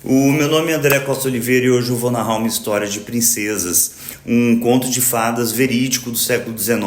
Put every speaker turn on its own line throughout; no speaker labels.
O meu nome é André Costa Oliveira e hoje eu vou narrar uma história de princesas, um conto de fadas verídico do século XIX,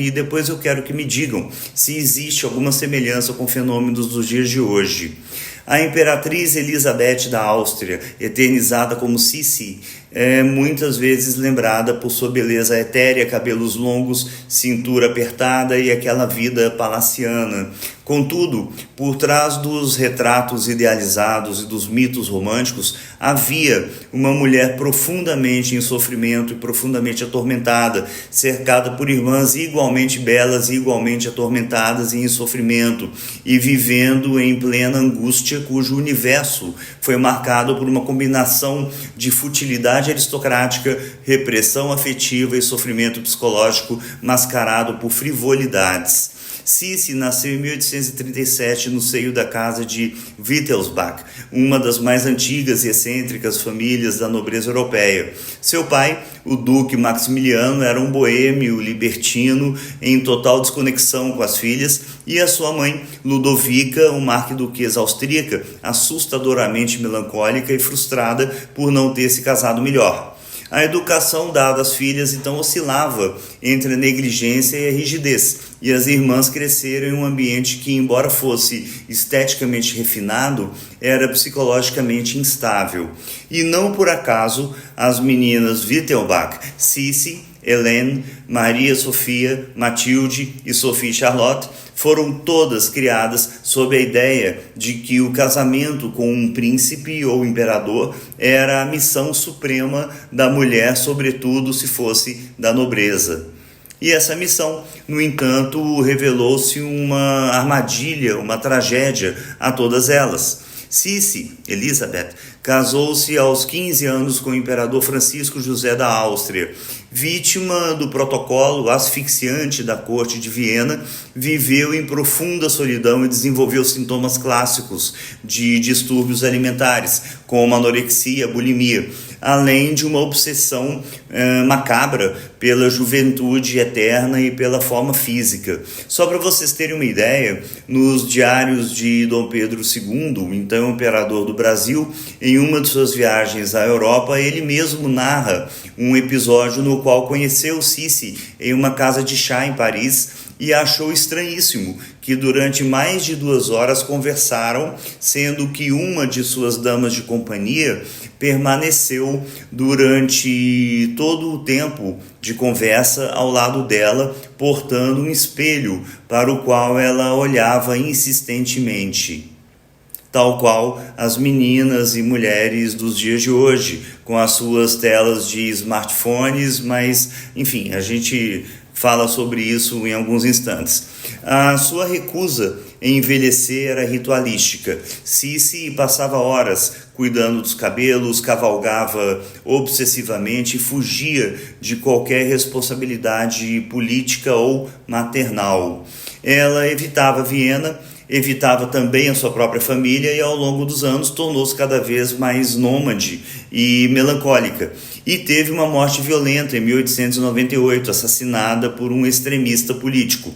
e depois eu quero que me digam se existe alguma semelhança com fenômenos dos dias de hoje. A imperatriz Elizabeth da Áustria, eternizada como Sissi, é muitas vezes lembrada por sua beleza etérea, cabelos longos, cintura apertada e aquela vida palaciana. Contudo, por trás dos retratos idealizados e dos mitos românticos, havia uma mulher profundamente em sofrimento e profundamente atormentada, cercada por irmãs igualmente belas e igualmente atormentadas e em sofrimento, e vivendo em plena angústia, cujo universo foi marcado por uma combinação de futilidade aristocrática, repressão afetiva e sofrimento psicológico mascarado por frivolidades. Sissi nasceu em 1837 no seio da casa de Wittelsbach, uma das mais antigas e excêntricas famílias da nobreza europeia. Seu pai, o duque Maximiliano, era um boêmio libertino em total desconexão com as filhas, e a sua mãe, Ludovica, uma arquiduquesa austríaca, assustadoramente melancólica e frustrada por não ter se casado melhor. A educação dada às filhas então oscilava entre a negligência e a rigidez, e as irmãs cresceram em um ambiente que, embora fosse esteticamente refinado, era psicologicamente instável. E não por acaso as meninas Wittelsbach, Sissi, Helene, Maria Sofia, Matilde e Sophie Charlotte foram todas criadas sob a ideia de que o casamento com um príncipe ou imperador era a missão suprema da mulher, sobretudo se fosse da nobreza. E essa missão, no entanto, revelou-se uma armadilha, uma tragédia a todas elas. Sissi, Elizabeth, casou-se aos 15 anos com o imperador Francisco José da Áustria. Vítima do protocolo asfixiante da corte de Viena, viveu em profunda solidão e desenvolveu sintomas clássicos de distúrbios alimentares, como anorexia, bulimia, além de uma obsessão macabra pela juventude eterna e pela forma física. Só para vocês terem uma ideia, nos diários de Dom Pedro II, então imperador do Brasil, em uma de suas viagens à Europa, ele mesmo narra um episódio no qual conheceu Sissi em uma casa de chá em Paris e achou estranhíssimo que durante mais de 2 horas conversaram, sendo que uma de suas damas de companhia permaneceu durante todo o tempo de conversa ao lado dela, portando um espelho para o qual ela olhava insistentemente. Tal qual as meninas e mulheres dos dias de hoje, com as suas telas de smartphones, mas, enfim, a gente fala sobre isso em alguns instantes. A sua recusa em envelhecer era ritualística. Sissi passava horas cuidando dos cabelos, cavalgava obsessivamente e fugia de qualquer responsabilidade política ou maternal. Ela evitava Viena, evitava também a sua própria família e ao longo dos anos tornou-se cada vez mais nômade e melancólica. E teve uma morte violenta em 1898, assassinada por um extremista político.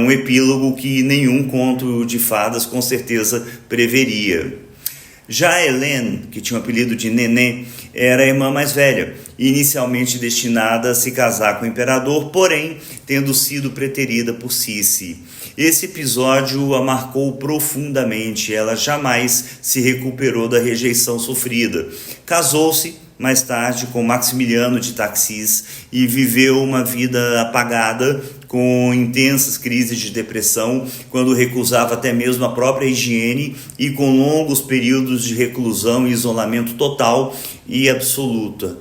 Um epílogo que nenhum conto de fadas com certeza preveria. Já a Helene, que tinha o apelido de Nenê, era a irmã mais velha, inicialmente destinada a se casar com o imperador, porém tendo sido preterida por Sissi. Esse episódio a marcou profundamente, ela jamais se recuperou da rejeição sofrida. Casou-se mais tarde com Maximiliano de Taxis e viveu uma vida apagada, com intensas crises de depressão, quando recusava até mesmo a própria higiene e com longos períodos de reclusão e isolamento total e absoluta.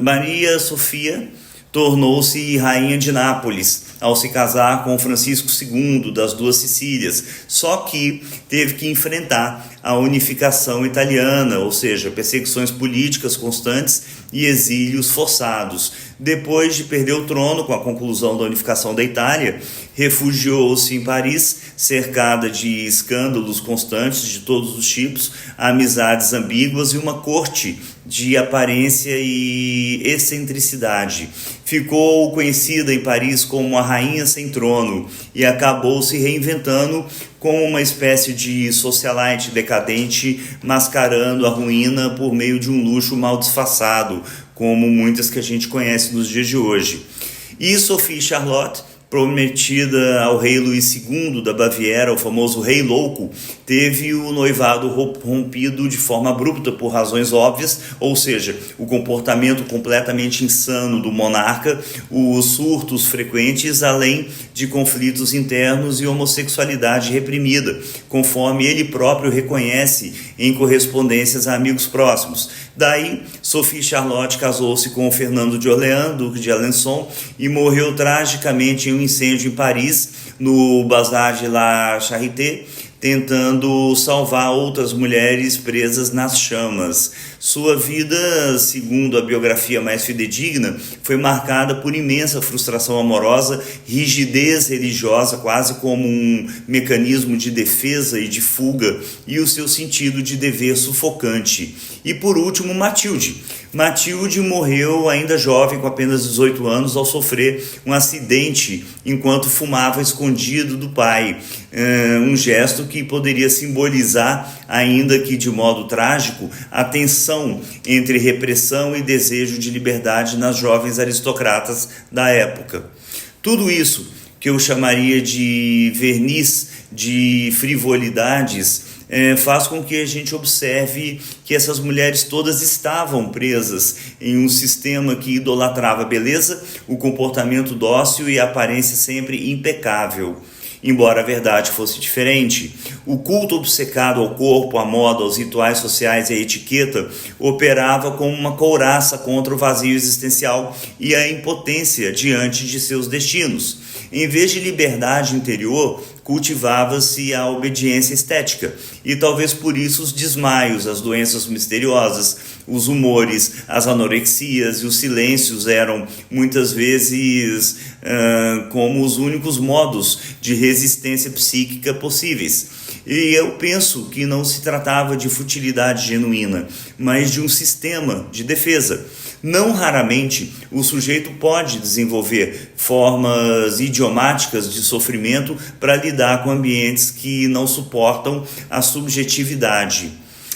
Maria Sofia tornou-se rainha de Nápoles ao se casar com Francisco II das Duas Sicílias, só que teve que enfrentar a unificação italiana, ou seja, perseguições políticas constantes e exílios forçados. Depois de perder o trono com a conclusão da unificação da Itália, refugiou-se em Paris, cercada de escândalos constantes de todos os tipos, amizades ambíguas e uma corte de aparência e excentricidade. ficou conhecida em Paris como a Rainha Sem Trono e acabou se reinventando como uma espécie de socialite decadente, mascarando a ruína por meio de um luxo mal disfarçado, como muitas que a gente conhece nos dias de hoje. E Sophie Charlotte, prometida ao rei Luís II da Baviera, o famoso Rei Louco, teve o noivado rompido de forma abrupta por razões óbvias, ou seja, o comportamento completamente insano do monarca, os surtos frequentes, além de conflitos internos e homossexualidade reprimida, conforme ele próprio reconhece em correspondências a amigos próximos. Daí, Sophie Charlotte casou-se com Fernando de Orléans, duque de Alençon, e morreu tragicamente em um incêndio em Paris, no Bazar de la Charité, tentando salvar outras mulheres presas nas chamas. Sua vida, segundo a biografia mais fidedigna, foi marcada por imensa frustração amorosa, rigidez religiosa, quase como um mecanismo de defesa e de fuga, e o seu sentido de dever sufocante. E por último, Matilde. Matilde morreu ainda jovem, com apenas 18 anos, ao sofrer um acidente enquanto fumava escondido do pai. Um gesto que poderia simbolizar, ainda que de modo trágico, a tensão entre repressão e desejo de liberdade nas jovens aristocratas da época. Tudo isso, que eu chamaria de verniz de frivolidades, faz com que a gente observe que essas mulheres todas estavam presas em um sistema que idolatrava a beleza, o comportamento dócil e a aparência sempre impecável. Embora a verdade fosse diferente, o culto obcecado ao corpo, à moda, aos rituais sociais e à etiqueta operava como uma couraça contra o vazio existencial e a impotência diante de seus destinos. Em vez de liberdade interior, cultivava-se a obediência estética, e talvez por isso os desmaios, as doenças misteriosas, os humores, as anorexias e os silêncios eram muitas vezes como os únicos modos de resistência psíquica possíveis. E eu penso que não se tratava de futilidade genuína, mas de um sistema de defesa. Não raramente, o sujeito pode desenvolver formas idiomáticas de sofrimento para lidar com ambientes que não suportam a subjetividade.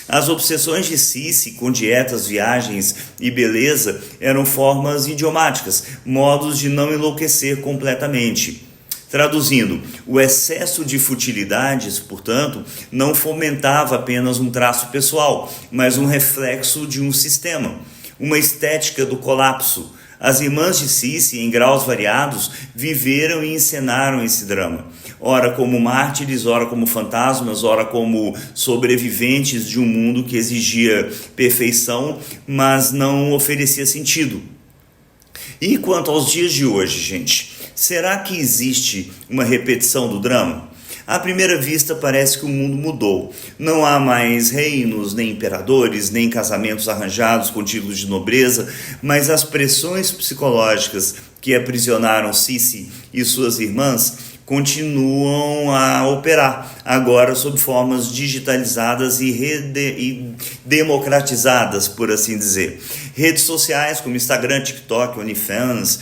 As obsessões de Sissi com dietas, viagens e beleza eram formas idiomáticas, modos de não enlouquecer completamente. Traduzindo, o excesso de futilidades, portanto, não fomentava apenas um traço pessoal, mas um reflexo de um sistema, uma estética do colapso. As irmãs de Sissi, em graus variados, viveram e encenaram esse drama, ora como mártires, ora como fantasmas, ora como sobreviventes de um mundo que exigia perfeição, mas não oferecia sentido. E quanto aos dias de hoje, gente, será que existe uma repetição do drama? À primeira vista parece que o mundo mudou. Não há mais reinos, nem imperadores, nem casamentos arranjados com títulos de nobreza, mas as pressões psicológicas que aprisionaram Sissi e suas irmãs continuam a operar, agora sob formas digitalizadas e democratizadas, por assim dizer. Redes sociais como Instagram, TikTok, OnlyFans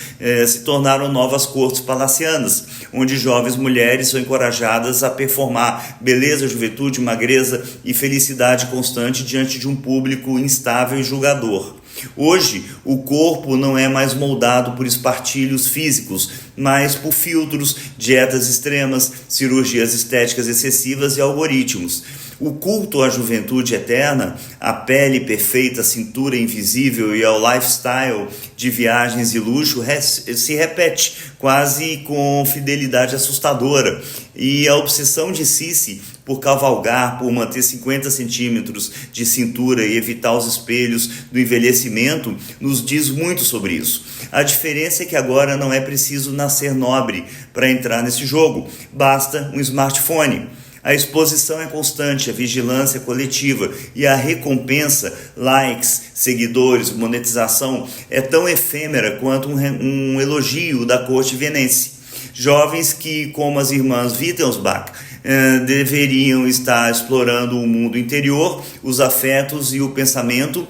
se tornaram novas cortes palacianas, onde jovens mulheres são encorajadas a performar beleza, juventude, magreza e felicidade constante diante de um público instável e julgador. Hoje, o corpo não é mais moldado por espartilhos físicos, mas por filtros, dietas extremas, cirurgias estéticas excessivas e algoritmos. O culto à juventude eterna, à pele perfeita, à cintura invisível e ao lifestyle de viagens e luxo se repete, quase com fidelidade assustadora. E a obsessão de Sissi por cavalgar, por manter 50 centímetros de cintura e evitar os espelhos do envelhecimento, nos diz muito sobre isso. A diferença é que agora não é preciso nascer nobre para entrar nesse jogo, basta um smartphone. A exposição é constante, a vigilância é coletiva e a recompensa, likes, seguidores, monetização, é tão efêmera quanto um elogio da corte vienense. Jovens que, como as irmãs Wittelsbach, deveriam estar explorando o mundo interior, os afetos e o pensamento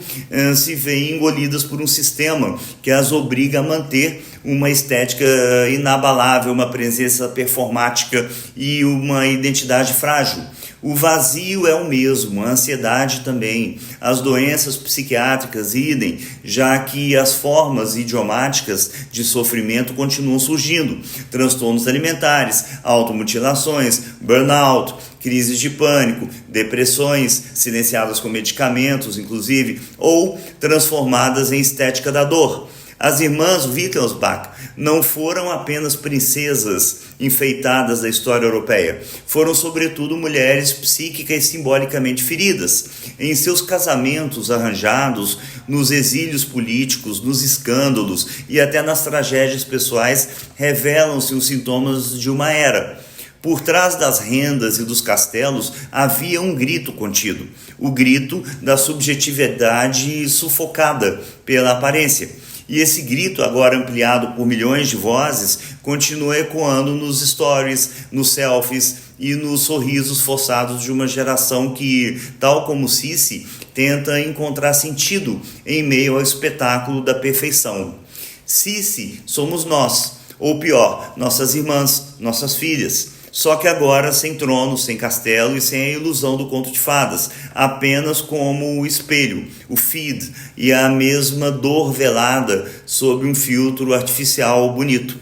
se veem engolidas por um sistema que as obriga a manter uma estética inabalável, uma presença performática e uma identidade frágil. O vazio é o mesmo, a ansiedade também, as doenças psiquiátricas idem, já que as formas idiomáticas de sofrimento continuam surgindo, transtornos alimentares, automutilações, burnout, crises de pânico, depressões silenciadas com medicamentos, inclusive, ou transformadas em estética da dor. As irmãs Wittelsbach não foram apenas princesas enfeitadas da história europeia, foram sobretudo mulheres psíquicas e simbolicamente feridas. Em seus casamentos arranjados, nos exílios políticos, nos escândalos e até nas tragédias pessoais, revelam-se os sintomas de uma era. Por trás das rendas e dos castelos havia um grito contido, o grito da subjetividade sufocada pela aparência. E esse grito, agora ampliado por milhões de vozes, continua ecoando nos stories, nos selfies e nos sorrisos forçados de uma geração que, tal como Sissi, tenta encontrar sentido em meio ao espetáculo da perfeição. Sissi somos nós, ou pior, nossas irmãs, nossas filhas. Só que agora sem trono, sem castelo e sem a ilusão do conto de fadas, apenas como o espelho, o feed e a mesma dor velada sob um filtro artificial bonito.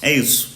É isso.